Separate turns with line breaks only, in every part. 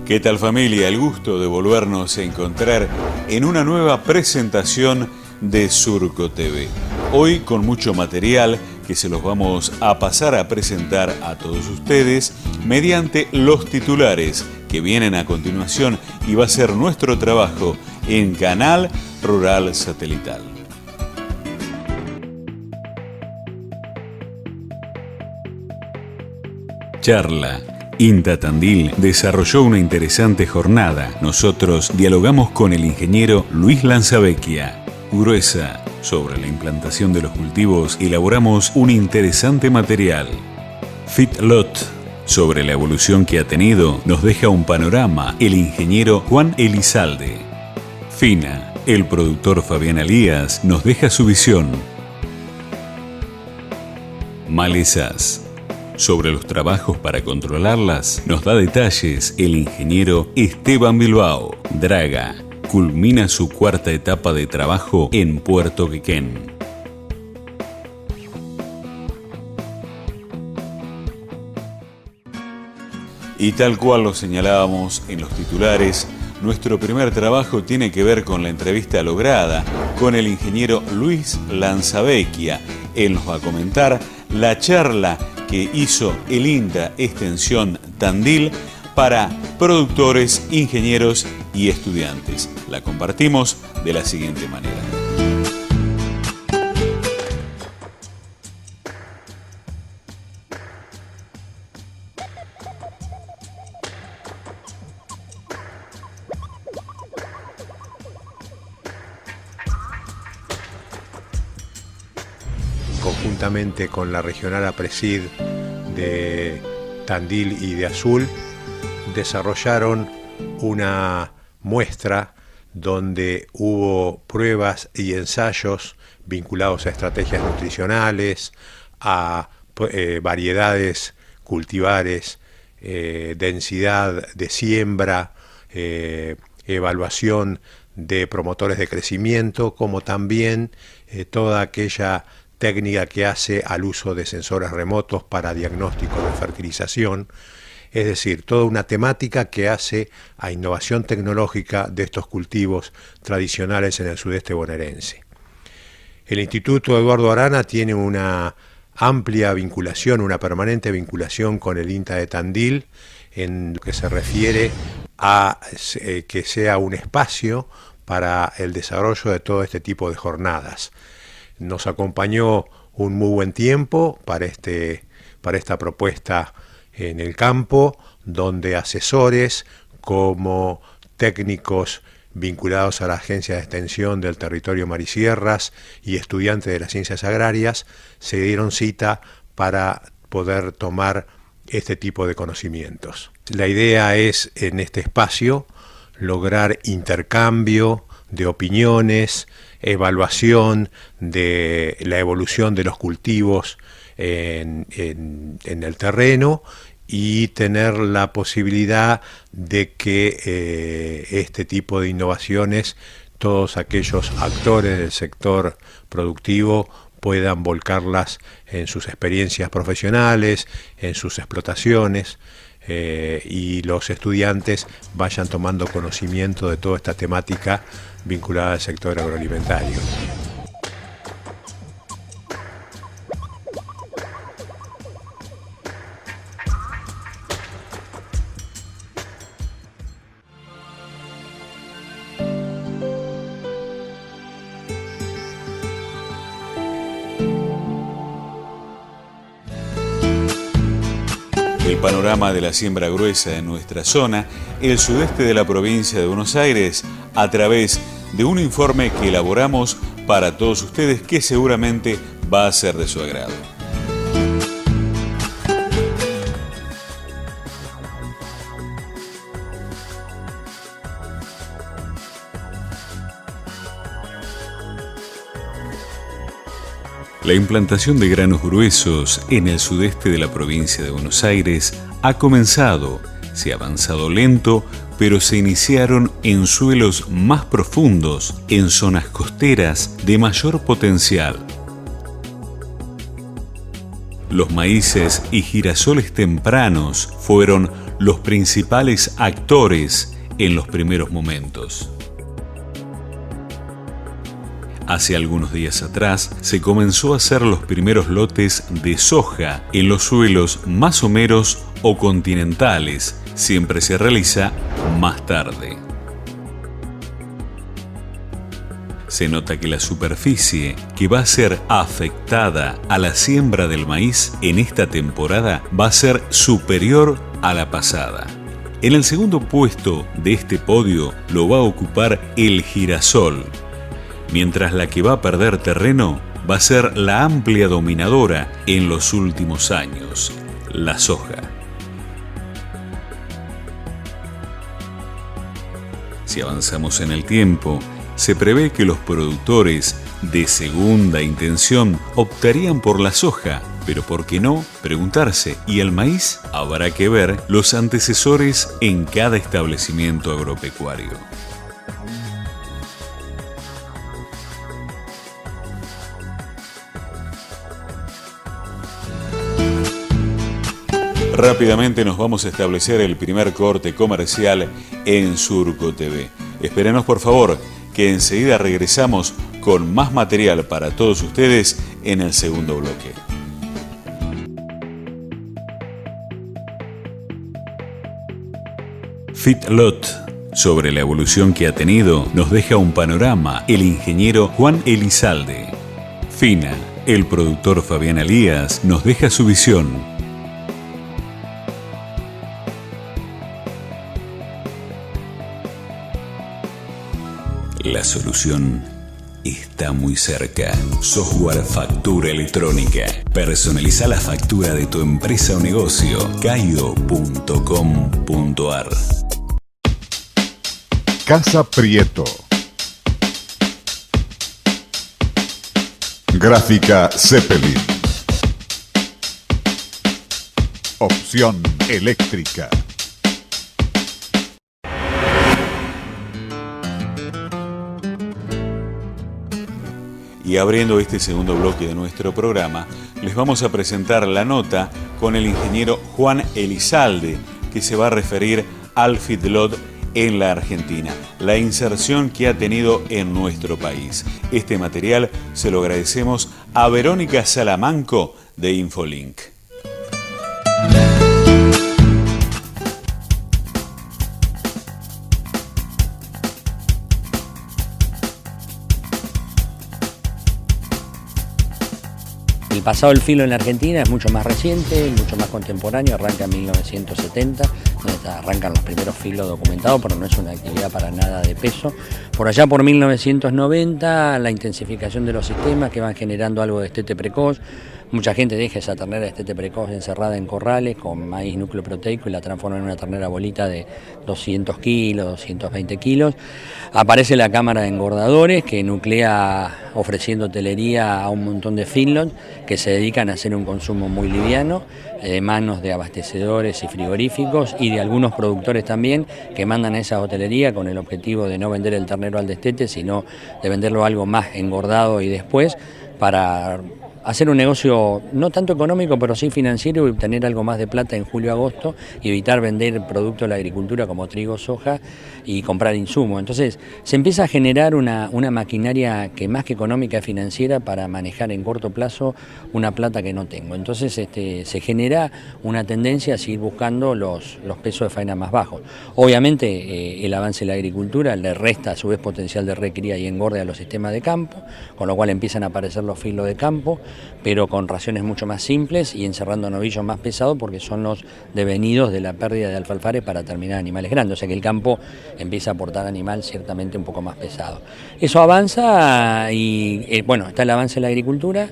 ¿Qué tal, familia? El gusto de volvernos a encontrar en una nueva presentación de Surco TV. Hoy con mucho material que se los vamos a pasar a presentar a todos ustedes mediante los titulares que vienen a continuación, y va a ser nuestro trabajo en Canal Rural Satelital. Charla. INTA Tandil desarrolló una interesante jornada. Nosotros dialogamos con el ingeniero Luis Lanzavecchia. Gruesa. Sobre la implantación de los cultivos elaboramos un interesante material. Fitlot. Sobre la evolución que ha tenido nos deja un panorama el ingeniero Juan Elizalde. Fina. El productor Fabián Alías nos deja su visión. Malezas. Sobre los trabajos para controlarlas nos da detalles el ingeniero Esteban Bilbao. Draga culmina su cuarta etapa de trabajo en Puerto Quequén. Y tal cual lo señalábamos en los titulares, nuestro primer trabajo tiene que ver con la entrevista lograda con el ingeniero Luis Lanzavecchia. Él nos va a comentar la charla que hizo el INTA Extensión Tandil para productores, ingenieros y estudiantes. La compartimos de la siguiente manera.
Conjuntamente con la regional APRESID de Tandil y de Azul, desarrollaron una muestra donde hubo pruebas y ensayos vinculados a estrategias nutricionales, a variedades cultivares, densidad de siembra, evaluación de promotores de crecimiento, como también toda aquella técnica que hace al uso de sensores remotos para diagnóstico de fertilización, es decir, toda una temática que hace a innovación tecnológica de estos cultivos tradicionales en el sudeste bonaerense. El Instituto Eduardo Arana tiene una amplia vinculación, una permanente vinculación con el INTA de Tandil, en lo que se refiere a que sea un espacio para el desarrollo de todo este tipo de jornadas. Nos acompañó un muy buen tiempo para esta propuesta en el campo, donde asesores como técnicos vinculados a la Agencia de Extensión del Territorio Mar y Sierras y estudiantes de las Ciencias Agrarias se dieron cita para poder tomar este tipo de conocimientos. La idea es, en este espacio, lograr intercambio de opiniones, evaluación de la evolución de los cultivos en el terreno y tener la posibilidad de que este tipo de innovaciones, todos aquellos actores del sector productivo puedan volcarlas en sus experiencias profesionales, en sus explotaciones, y los estudiantes vayan tomando conocimiento de toda esta temática vinculada al sector agroalimentario.
El panorama de la siembra gruesa en nuestra zona, el sudeste de la provincia de Buenos Aires, a través de un informe que elaboramos para todos ustedes, que seguramente va a ser de su agrado. La implantación de granos gruesos en el sudeste de la provincia de Buenos Aires ha comenzado. Se ha avanzado lento, pero se iniciaron en suelos más profundos, en zonas costeras de mayor potencial. Los maíces y girasoles tempranos fueron los principales actores en los primeros momentos. Hace algunos días atrás se comenzó a hacer los primeros lotes de soja en los suelos más someros o continentales. Siempre se realiza más tarde. Se nota que la superficie que va a ser afectada a la siembra del maíz en esta temporada va a ser superior a la pasada. En el segundo puesto de este podio lo va a ocupar el girasol, mientras la que va a perder terreno va a ser la amplia dominadora en los últimos años, la soja. Si avanzamos en el tiempo, se prevé que los productores de segunda intención optarían por la soja, pero ¿por qué no? Preguntarse, ¿y el maíz? Habrá que ver los antecesores en cada establecimiento agropecuario. Rápidamente nos vamos a establecer el primer corte comercial en Surco TV. Espérenos por favor, que enseguida regresamos con más material para todos ustedes en el segundo bloque. Feedlot. Sobre la evolución que ha tenido, nos deja un panorama el ingeniero Juan Elizalde. Fina, el productor Fabián Elías, nos deja su visión. La solución está muy cerca. Software Factura Electrónica. Personaliza la factura de tu empresa o negocio. Caio.com.ar.
Casa Prieto. Gráfica Zeppelin. Opción eléctrica.
Y abriendo este segundo bloque de nuestro programa, les vamos a presentar la nota con el ingeniero Juan Elizalde, que se va a referir al feedlot en la Argentina, la inserción que ha tenido en nuestro país. Este material se lo agradecemos a Verónica Salamanco de Infolink.
El pasado del filo en la Argentina es mucho más reciente, mucho más contemporáneo, arranca en 1970, donde arrancan los primeros filos documentados, pero no es una actividad para nada de peso. Por allá por 1990, la intensificación de los sistemas que van generando algo de destete precoz. Mucha gente deja esa ternera de destete precoz encerrada en corrales con maíz núcleo proteico y la transforma en una ternera bolita de 200 kilos, 220 kilos. Aparece la cámara de engordadores que nuclea ofreciendo hotelería a un montón de feedlots que se dedican a hacer un consumo muy liviano, de manos de abastecedores y frigoríficos y de algunos productores también que mandan a esa hotelería con el objetivo de no vender el ternero al destete, sino de venderlo algo más engordado y después para hacer un negocio no tanto económico, pero sí financiero y obtener algo más de plata en julio-agosto y evitar vender productos de la agricultura como trigo, soja y comprar insumos. Entonces se empieza a generar una maquinaria que más que económica es financiera para manejar en corto plazo una plata que no tengo. Entonces se genera una tendencia a seguir buscando los pesos de faena más bajos. Obviamente el avance de la agricultura le resta a su vez potencial de recría y engorde a los sistemas de campo, con lo cual empiezan a aparecer los filos de campo, pero con raciones mucho más simples y encerrando novillos más pesados porque son los devenidos de la pérdida de alfalfares para terminar animales grandes, o sea que el campo empieza a aportar animal ciertamente un poco más pesado. Eso avanza y bueno, está el avance de la agricultura,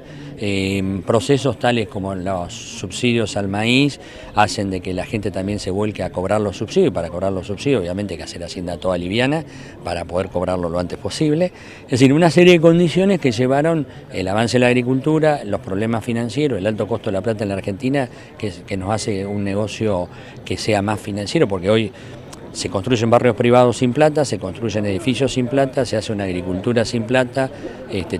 procesos tales como los subsidios al maíz hacen de que la gente también se vuelque a cobrar los subsidios, y para cobrar los subsidios obviamente hay que hacer hacienda toda liviana para poder cobrarlo lo antes posible, es decir, una serie de condiciones que llevaron el avance de la agricultura, los problemas financieros, el alto costo de la plata en la Argentina, que nos hace un negocio que sea más financiero, porque hoy se construyen barrios privados sin plata, se construyen edificios sin plata, se hace una agricultura sin plata,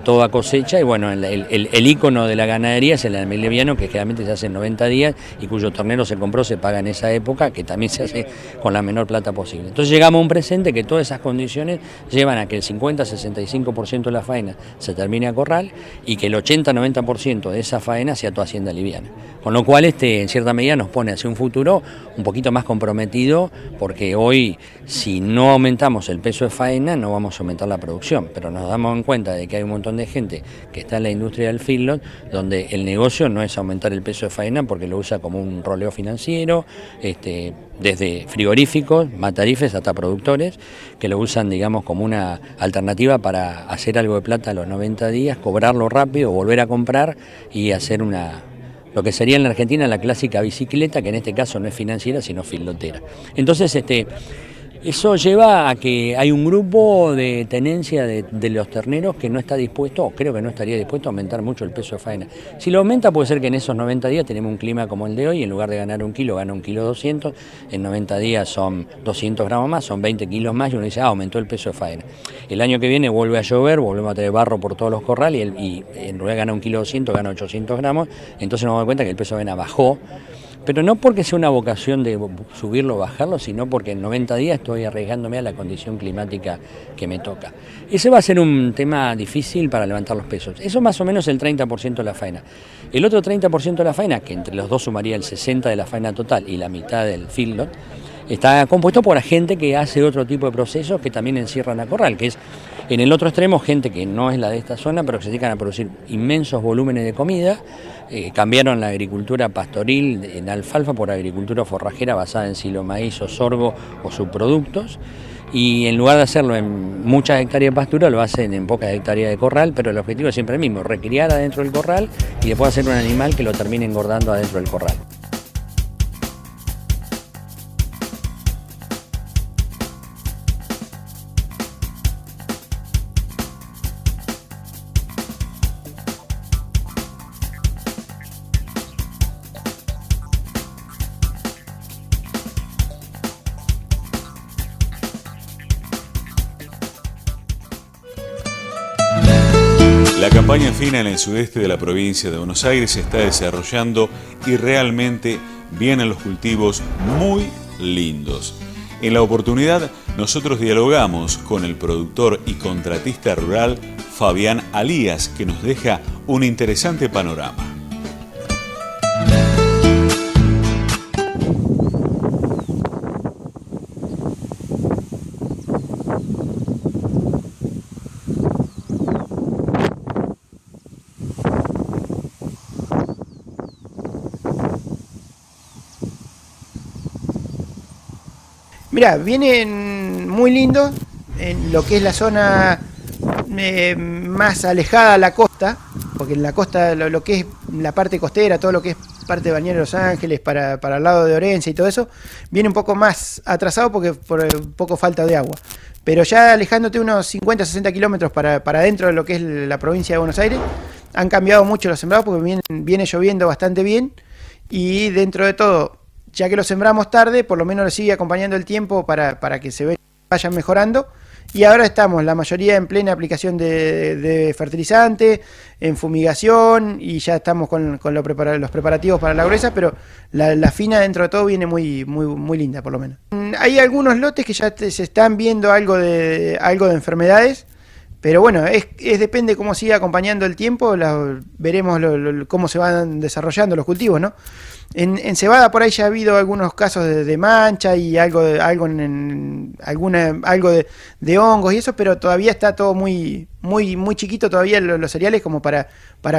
todo a cosecha, y bueno, el ícono de la ganadería es el almeleviano, que generalmente se hace en 90 días y cuyo ternero se compró, se paga en esa época, que también se hace con la menor plata posible. Entonces llegamos a un presente que todas esas condiciones llevan a que el 50-65% de la faena se termine a corral y que el 80-90% de esa faena sea toda hacienda liviana. Con lo cual, en cierta medida nos pone hacia un futuro un poquito más comprometido, porque hoy, si no aumentamos el peso de faena, no vamos a aumentar la producción, pero nos damos cuenta de que hay un montón de gente que está en la industria del feedlot, donde el negocio no es aumentar el peso de faena porque lo usa como un roleo financiero, desde frigoríficos, matarifes hasta productores, que lo usan, digamos, como una alternativa para hacer algo de plata a los 90 días, cobrarlo rápido, volver a comprar y hacer lo que sería en la Argentina la clásica bicicleta, que en este caso no es financiera, sino feedlotera. Entonces, eso lleva a que hay un grupo de tenencia de los terneros que no está dispuesto, o creo que no estaría dispuesto a aumentar mucho el peso de faena. Si lo aumenta, puede ser que en esos 90 días tenemos un clima como el de hoy, en lugar de ganar 1 kilo, gana 1 kilo 200, en 90 días son 200 gramos más, son 20 kilos más, y uno dice, aumentó el peso de faena. El año que viene vuelve a llover, volvemos a tener barro por todos los corrales, y en realidad gana 1 kilo 200, gana 800 gramos, entonces nos damos cuenta que el peso de faena bajó, pero no porque sea una vocación de subirlo o bajarlo, sino porque en 90 días estoy arriesgándome a la condición climática que me toca. Ese va a ser un tema difícil para levantar los pesos. Eso más o menos el 30% de la faena. El otro 30% de la faena, que entre los dos sumaría el 60% de la faena total y la mitad del feedlot, está compuesto por gente que hace otro tipo de procesos que también encierran a corral, que es en el otro extremo gente que no es la de esta zona, pero que se dedican a producir inmensos volúmenes de comida. Cambiaron la agricultura pastoril en alfalfa por agricultura forrajera basada en silo maíz o sorgo o subproductos, y en lugar de hacerlo en muchas hectáreas de pastura, lo hacen en pocas hectáreas de corral, pero el objetivo es siempre el mismo, recriar adentro del corral y después hacer un animal que lo termine engordando adentro del corral.
La campaña fina en el sudeste de la provincia de Buenos Aires se está desarrollando y realmente vienen los cultivos muy lindos. En la oportunidad, nosotros dialogamos con el productor y contratista rural Fabián Alías, que nos deja un interesante panorama.
Mirá, vienen muy lindos en lo que es la zona más alejada a la costa, porque en la costa lo que es la parte costera, todo lo que es parte de Balneario de Los Ángeles, para el lado de Orense y todo eso, viene un poco más atrasado porque por poco falta de agua. Pero ya alejándote unos 50-60 kilómetros para adentro de lo que es la provincia de Buenos Aires, han cambiado mucho los sembrados porque viene lloviendo bastante bien, y dentro de todo, ya que lo sembramos tarde, por lo menos lo sigue acompañando el tiempo para que se vayan mejorando. Y ahora estamos, la mayoría, en plena aplicación de fertilizante, en fumigación, y ya estamos con los preparativos para la gruesa, pero la fina dentro de todo viene muy linda, por lo menos. Hay algunos lotes que ya se están viendo algo de enfermedades, pero bueno, depende cómo siga acompañando el tiempo, veremos cómo se van desarrollando los cultivos, ¿no? En cebada por ahí ya ha habido algunos casos de mancha y algo de hongos y eso, pero todavía está todo muy chiquito todavía los cereales como para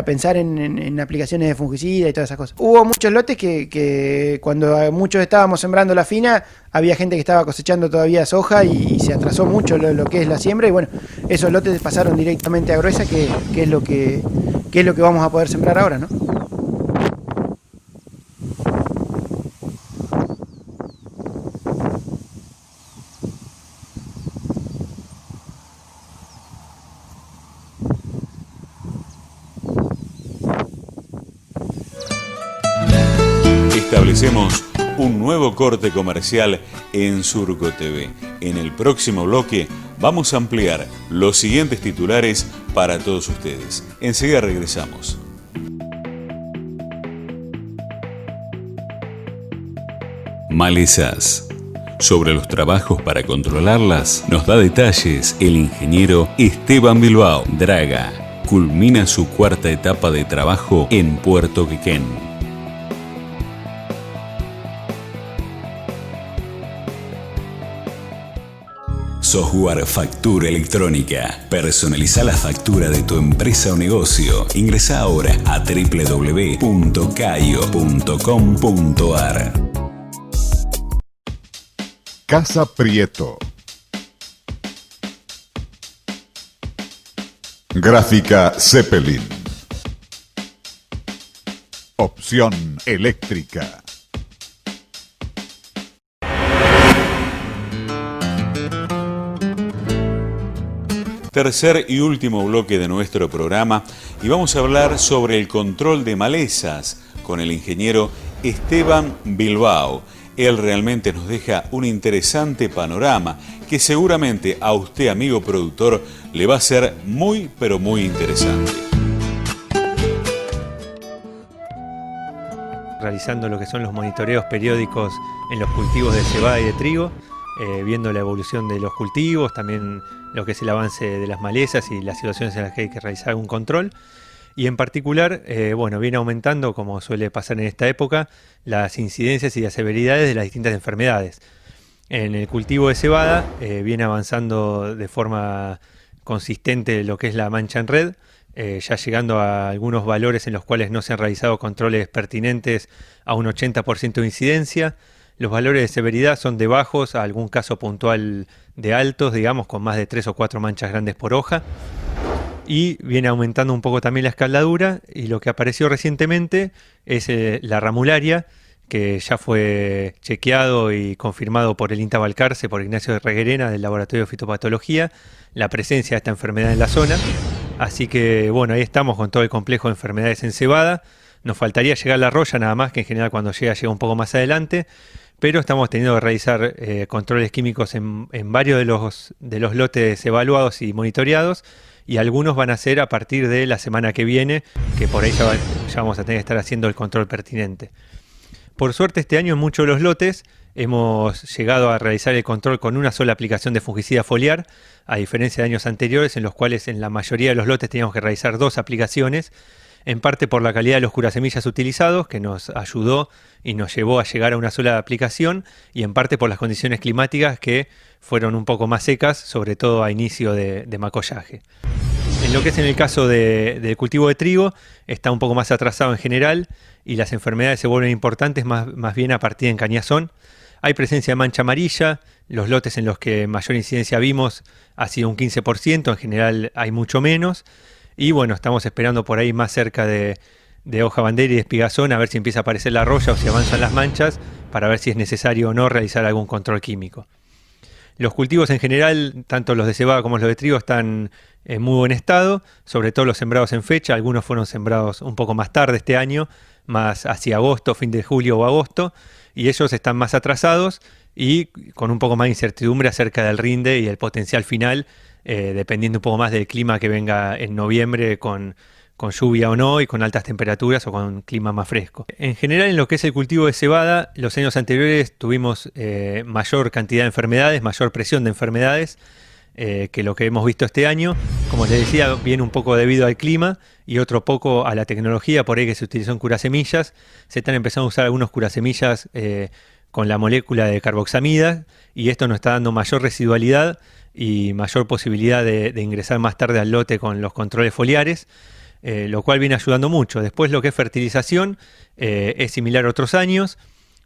pensar en aplicaciones de fungicida y todas esas cosas. Hubo muchos lotes que cuando muchos estábamos sembrando la fina, había gente que estaba cosechando todavía soja y se atrasó mucho lo que es la siembra, y bueno, esos lotes pasaron directamente a gruesa, que es lo que vamos a poder sembrar ahora, ¿no?
Establecemos un nuevo corte comercial en Surco TV. En el próximo bloque vamos a ampliar los siguientes titulares para todos ustedes. Enseguida regresamos. Malezas. Sobre los trabajos para controlarlas, nos da detalles el ingeniero Esteban Bilbao. Draga culmina su cuarta etapa de trabajo en Puerto Quequén. Software Factura Electrónica. Personaliza la factura de tu empresa o negocio. Ingresa ahora a www.caio.com.ar.
Casa Prieto. Gráfica Zeppelin. Opción eléctrica.
Tercer y último bloque de nuestro programa y vamos a hablar sobre el control de malezas con el ingeniero Esteban Bilbao. Él realmente nos deja un interesante panorama que seguramente a usted, amigo productor, le va a ser muy, pero muy interesante.
Realizando lo que son los monitoreos periódicos en los cultivos de cebada y de trigo, viendo la evolución de los cultivos, también lo que es el avance de las malezas y las situaciones en las que hay que realizar un control. Y en particular, viene aumentando, como suele pasar en esta época, las incidencias y las severidades de las distintas enfermedades. En el cultivo de cebada viene avanzando de forma consistente lo que es la mancha en red, ya llegando a algunos valores en los cuales no se han realizado controles pertinentes a un 80% de incidencia. Los valores de severidad son de bajos a algún caso puntual de altos, digamos, con más de 3 o 4 manchas grandes por hoja. Y viene aumentando un poco también la escaldadura, y lo que apareció recientemente es la ramularia, que ya fue chequeado y confirmado por el INTA Balcarce, por Ignacio de Reguerena del Laboratorio de Fitopatología, la presencia de esta enfermedad en la zona. Así que ahí estamos con todo el complejo de enfermedades en cebada. Nos faltaría llegar la roya nada más, que en general cuando llega un poco más adelante, pero estamos teniendo que realizar controles químicos en varios de los lotes evaluados y monitoreados, y algunos van a ser a partir de la semana que viene, que por ahí ya vamos a tener que estar haciendo el control pertinente. Por suerte este año en muchos de los lotes hemos llegado a realizar el control con una sola aplicación de fungicida foliar, a diferencia de años anteriores en los cuales en la mayoría de los lotes teníamos que realizar 2 aplicaciones, en parte por la calidad de los curasemillas utilizados, que nos ayudó y nos llevó a llegar a una sola aplicación, y en parte por las condiciones climáticas que fueron un poco más secas, sobre todo a inicio de macollaje. En lo que es en el caso del cultivo de trigo, está un poco más atrasado en general, y las enfermedades se vuelven importantes más bien a partir de encañazón. Hay presencia de mancha amarilla, los lotes en los que mayor incidencia vimos ha sido un 15%, en general hay mucho menos. Y estamos esperando por ahí más cerca de hoja bandera y de espigazón a ver si empieza a aparecer la roya o si avanzan las manchas, para ver si es necesario o no realizar algún control químico. Los cultivos en general, tanto los de cebada como los de trigo, están en muy buen estado, sobre todo los sembrados en fecha. Algunos fueron sembrados un poco más tarde este año, más hacia agosto, fin de julio o agosto, y ellos están más atrasados y con un poco más de incertidumbre acerca del rinde y el potencial final, dependiendo un poco más del clima que venga en noviembre con lluvia o no, y con altas temperaturas o con clima más fresco. En general, en lo que es el cultivo de cebada, los años anteriores tuvimos mayor cantidad de enfermedades, mayor presión de enfermedades que lo que hemos visto este año. Como les decía, viene un poco debido al clima y otro poco a la tecnología por ahí que se utilizó en curasemillas. Se están empezando a usar algunos curasemillas con la molécula de carboxamida, y esto nos está dando mayor residualidad y mayor posibilidad de ingresar más tarde al lote con los controles foliares, lo cual viene ayudando mucho. Después, lo que es fertilización es similar a otros años.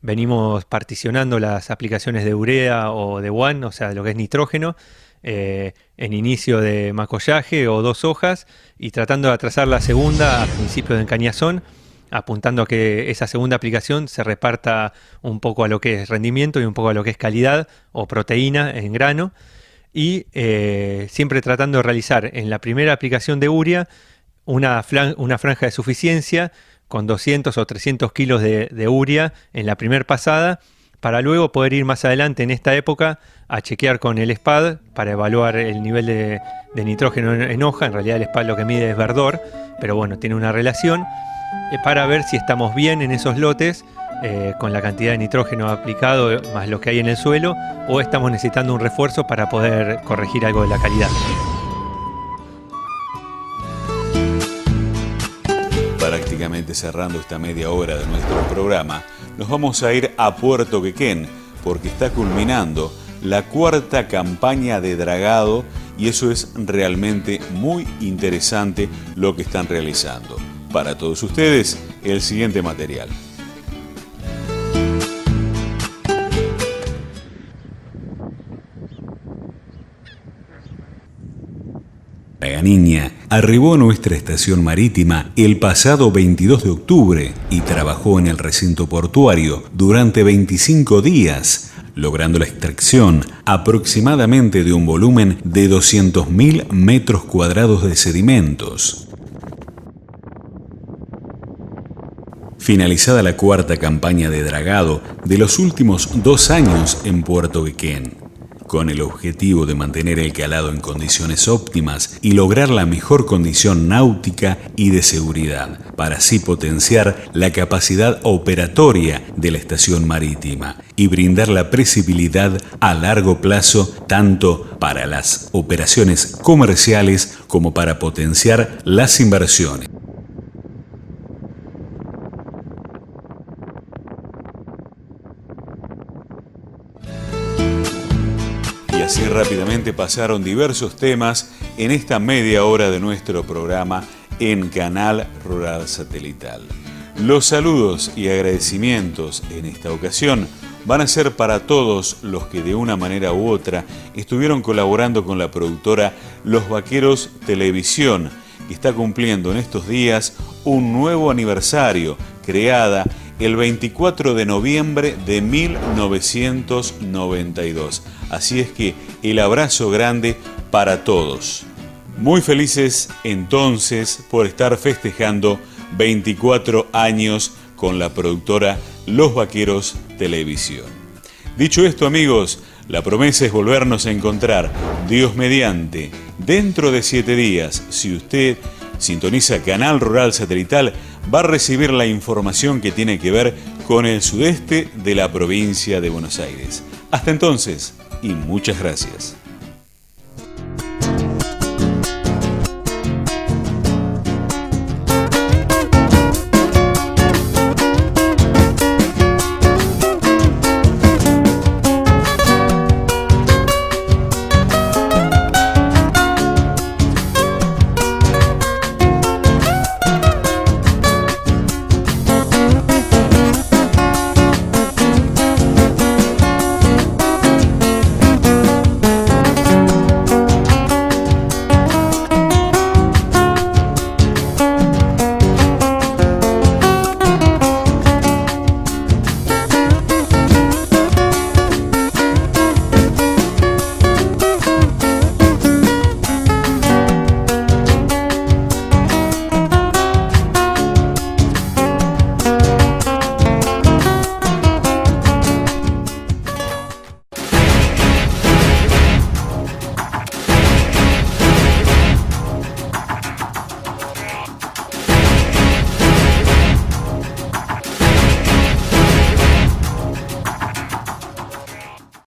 Venimos particionando las aplicaciones de urea o de WAN, o sea, lo que es nitrógeno, en inicio de macollaje o 2 hojas, y tratando de atrasar la segunda a principios de encañazón, apuntando a que esa segunda aplicación se reparta un poco a lo que es rendimiento y un poco a lo que es calidad o proteína en grano, y siempre tratando de realizar en la primera aplicación de urea una franja de suficiencia con 200 o 300 kilos de urea en la primera pasada, para luego poder ir más adelante en esta época a chequear con el SPAD para evaluar el nivel de nitrógeno en hoja. En realidad el SPAD lo que mide es verdor, pero bueno, tiene una relación para ver si estamos bien en esos lotes con la cantidad de nitrógeno aplicado más lo que hay en el suelo, o estamos necesitando un refuerzo para poder corregir algo de la calidad.
Prácticamente cerrando esta media hora de nuestro programa, nos vamos a ir a Puerto Quequén, porque está culminando la 4ª campaña de dragado y eso es realmente muy interesante lo que están realizando. Para todos ustedes, el siguiente material. La Niña arribó a nuestra estación marítima el pasado 22 de octubre y trabajó en el recinto portuario durante 25 días, logrando la extracción aproximadamente de un volumen de 200.000 metros cuadrados de sedimentos. Finalizada la 4ª campaña de dragado de los últimos 2 años en Puerto Quequén, con el objetivo de mantener el calado en condiciones óptimas y lograr la mejor condición náutica y de seguridad, para así potenciar la capacidad operatoria de la estación marítima y brindar la previsibilidad a largo plazo tanto para las operaciones comerciales como para potenciar las inversiones. Así rápidamente pasaron diversos temas en esta media hora de nuestro programa en Canal Rural Satelital. Los saludos y agradecimientos en esta ocasión van a ser para todos los que de una manera u otra estuvieron colaborando con la productora Los Vaqueros Televisión, que está cumpliendo en estos días un nuevo aniversario, creada el 24 de noviembre de 1992. Así es que el abrazo grande para todos. Muy felices entonces por estar festejando 24 años con la productora Los Vaqueros Televisión. Dicho esto, amigos, la promesa es volvernos a encontrar, Dios mediante, dentro de 7 días. Si usted sintoniza Canal Rural Satelital, va a recibir la información que tiene que ver con el sudeste de la provincia de Buenos Aires. Hasta entonces, y muchas gracias.